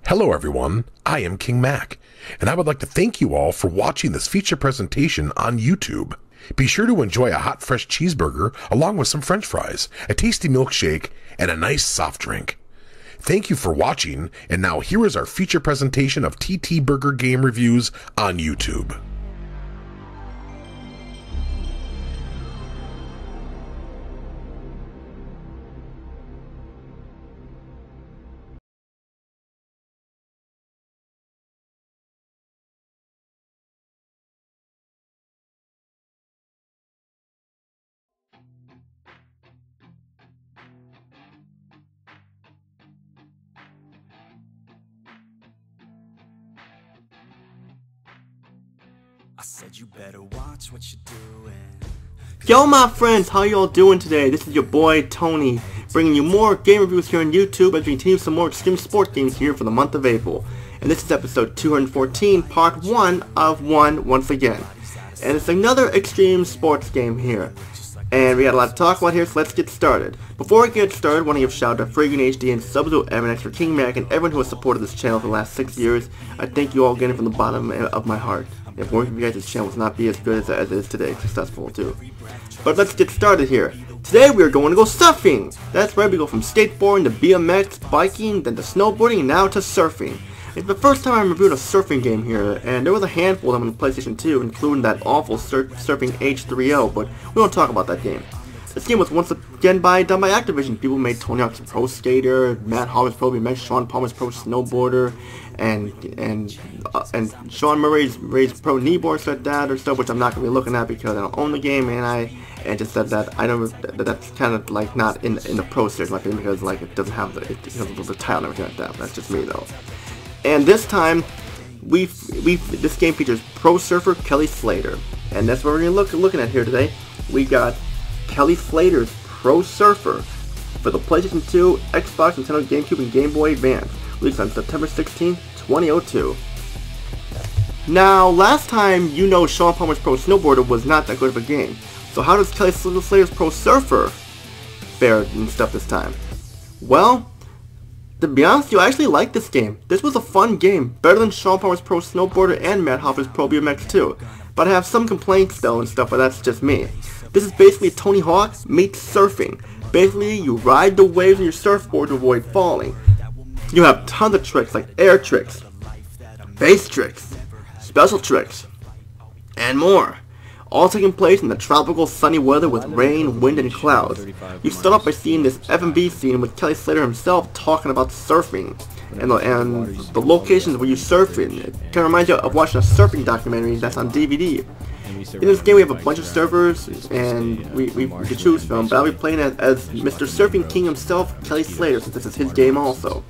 Hello everyone, I am King Mac, and I would like to thank you all for watching this feature presentation on YouTube. Be sure to enjoy a hot fresh cheeseburger along with some french fries, a tasty milkshake, and a nice soft drink. Thank you for watching, and now here is our feature presentation of TTBurger game reviews on YouTube. I said you better watch what you're doing. Yo my friends, how y'all doing today? This is your boy Tony, bringing you more game reviews here on YouTube as we continue some more extreme sport games here for the month of April. And this is episode 214, part 1 of 1 once again. And it's another extreme sports game here. And we got a lot to talk about here, so let's get started. Before we get started, I want to give a shout out to Friggin' HD and SubZeroMNX for King Mac and everyone who has supported this channel for the last 6 years. I thank you all again from the bottom of my heart. If working for you guys, this channel would not be as good as it is today, successful too. But let's get started here. Today we are going to go surfing. That's right, we go from skateboarding to BMX, biking, then to snowboarding, and now to surfing. It's the first time I'm reviewing a surfing game here, and there was a handful of them on the PlayStation 2, including that awful Surfing H3O, but we won't talk about that game. This game was once again done by Activision. People made Tony Hawk's Pro Skater, Matt Harmon's Pro BMX, Sean Palmer's Pro Snowboarder, and Sean Murray's Pro Kneeboard like that or stuff, which I'm not gonna be looking at because I don't own the game, and just said that I don't. That's kind of like not in the Pro series, my opinion, because like it doesn't have the title and everything like that. That's just me though. And this time, this game features pro surfer Kelly Slater, and that's what we're gonna looking at here today. We got Kelly Slater's Pro Surfer for the PlayStation 2, Xbox, Nintendo GameCube, and Game Boy Advance, released on September 16, 2002. Now, last time, you know Sean Palmer's Pro Snowboarder was not that good of a game. So how does Kelly Slater's Pro Surfer fare and stuff this time? Well, to be honest with you, I actually like this game. This was a fun game, better than Sean Palmer's Pro Snowboarder and Matt Hoffer's Pro BMX 2. But I have some complaints though and stuff, but that's just me. This is basically Tony Hawk meets surfing. Basically, you ride the waves on your surfboard to avoid falling. You have tons of tricks like air tricks, base tricks, special tricks, and more. All taking place in the tropical sunny weather with rain, wind, and clouds. You start off by seeing this F&B scene with Kelly Slater himself talking about surfing and the locations where you surf in. It kind of reminds you of watching a surfing documentary that's on DVD. In this game we have a bunch of surfers and we can choose from, but I'll be playing as Mr. Surfing King himself, Kelly Slater, since this is his game also.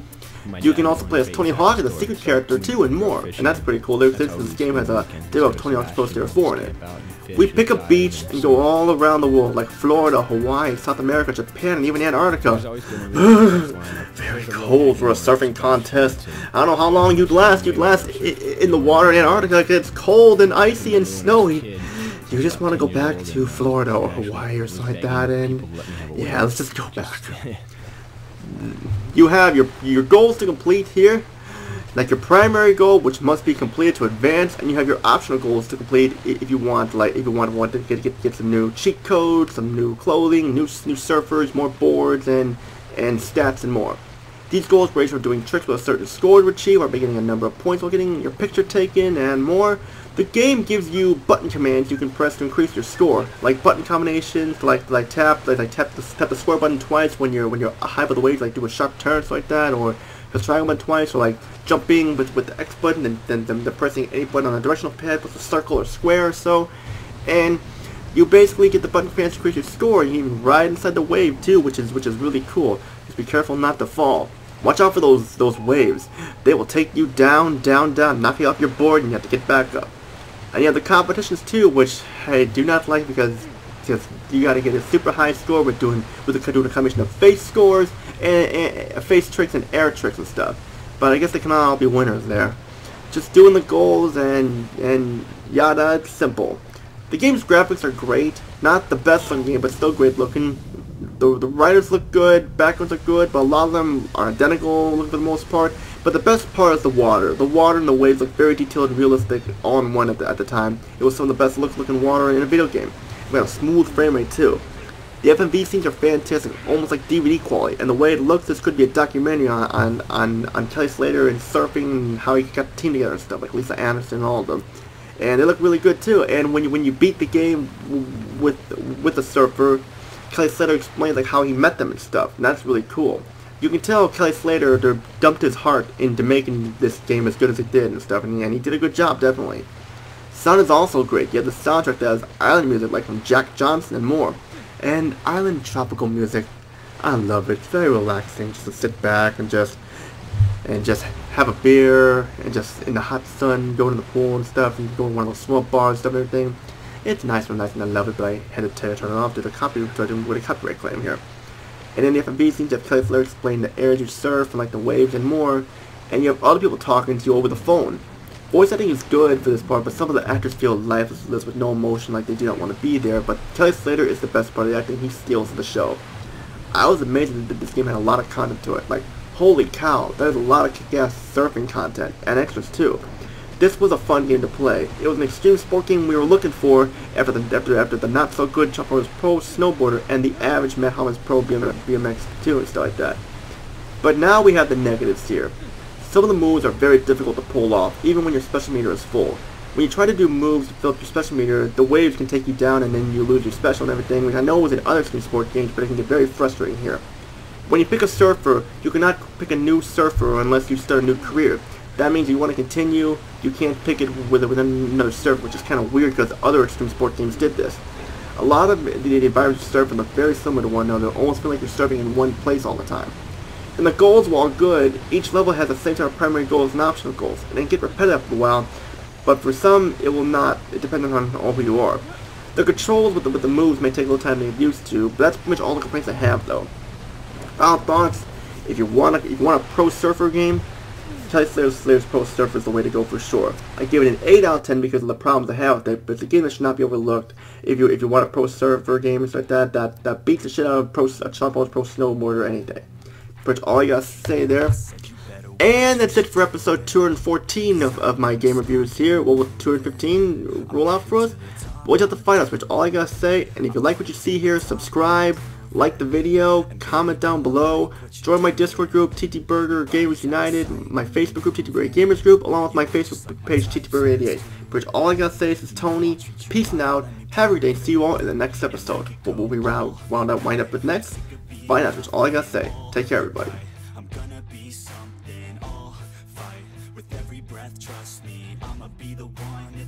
You can also play as Tony Hawk as a secret character too, and more, and that's pretty cool. This game has a demo of Tony Hawk's Pro Skater 4 in it. We pick a beach and go all around the world, like Florida, Hawaii, South America, Japan, and even Antarctica. Very cold for a surfing contest. I don't know how long you'd last. You'd last in the water in Antarctica. It's cold and icy and snowy. You just want to go back to Florida or Hawaii or something like that, and yeah, let's just go back. You have your goals to complete here, like your primary goal, which must be completed to advance, and you have your optional goals to complete if you want, to get some new cheat codes, some new clothing, new surfers, more boards, and stats and more. These goals range from doing tricks with a certain score to achieve, or by getting a number of points while getting your picture taken, and more. The game gives you button commands you can press to increase your score, like button combinations, like tap the square button twice when you're high above the waves, like do a sharp turn, so like that, or the triangle button twice, or like jumping with the X button, and then pressing any button on the directional pad with a circle or square or so, and you basically get the button commands to increase your score. You can even ride inside the wave too, which is really cool. Just be careful not to fall. Watch out for those waves. They will take you down, knock you off your board, and you have to get back up. And you have the competitions too, which I do not like because you got to get a super high score with doing a combination of face scores and face tricks and air tricks and stuff. But I guess they can all be winners there. Just doing the goals and yada. It's simple. The game's graphics are great. Not the best looking game, but still great looking. The writers look good, backgrounds are good, but a lot of them are identical for the most part. But the best part is the water. The water and the waves look very detailed and realistic all in one at the time. It was some of the best looking water in a video game. We had a smooth frame rate too. The FMV scenes are fantastic, almost like DVD quality, and the way it looks, this could be a documentary on Kelly Slater and surfing and how he got the team together and stuff, like Lisa Anderson and all of them. And they look really good too. And when you beat the game with the surfer, Kelly Slater explains like how he met them and stuff, and that's really cool. You can tell Kelly Slater dumped his heart into making this game as good as it did and stuff, and he did a good job, definitely. Sound is also great. You have the soundtrack that has island music like from Jack Johnson and more. And island tropical music, I love it. It's very relaxing just to sit back and just have a beer and just in the hot sun, go to the pool and stuff, and go to one of those small bars and stuff and everything. It's nice and I love it, but I had to turn it off due to with a copyright claim here. And then the FMV scenes, you have Kelly Slater explain the areas you surf and like the waves and more, and you have other people talking to you over the phone. Voice acting is good for this part, but some of the actors feel lifeless with no emotion, like they do not want to be there, but Kelly Slater is the best part of the acting. He steals the show. I was amazed that this game had a lot of content to it. Like, holy cow, there's a lot of kick-ass surfing content, and extras too. This was a fun game to play. It was an extreme sport game we were looking for after the not-so-good Chuck Norris Pro Snowboarder and the average Matt Hollins Pro BMX 2 and stuff like that. But now we have the negatives here. Some of the moves are very difficult to pull off, even when your special meter is full. When you try to do moves to fill up your special meter, the waves can take you down and then you lose your special and everything, which I know was in other extreme sport games, but it can get very frustrating here. When you pick a surfer, you cannot pick a new surfer unless you start a new career. That means you want to continue, you can't pick it with another surfer, which is kind of weird because other extreme sport games did this. A lot of the environments you surfing look very similar to one another, almost feel like you're surfing in one place all the time. And the goals, while good, each level has the same type of primary goals and optional goals, and they get repetitive after a while, but for some, it will not, depending on who you are. The controls with the moves may take a little time to get used to, but that's pretty much all the complaints I have, though. Final thoughts, if you want a pro surfer game, Kelly Slater's Pro Surfer is the way to go for sure. I give it an 8 out of 10 because of the problems I have with it, but it's a game that should not be overlooked. If you want a pro surfer game like that beats the shit out of Pro Snowboarder any day. Pretty much all I gotta say there. And that's it for episode 214 of my game reviews here. What will 215 roll out for us? We'll just have to find out, which all I gotta say. And if you like what you see here, subscribe, like the video, comment down below, join my Discord group, TTBurger Gamers United, my Facebook group, TTBurger Gamers Group, along with my Facebook page, TTBurger88. Which all I gotta say is, this is Tony, peace out, have a great day, see you all in the next episode. What will we wind up with next? Find out, which all I gotta say. Take care, everybody. I'm gonna be something, I'll fight with every breath, trust me, I'ma be the one.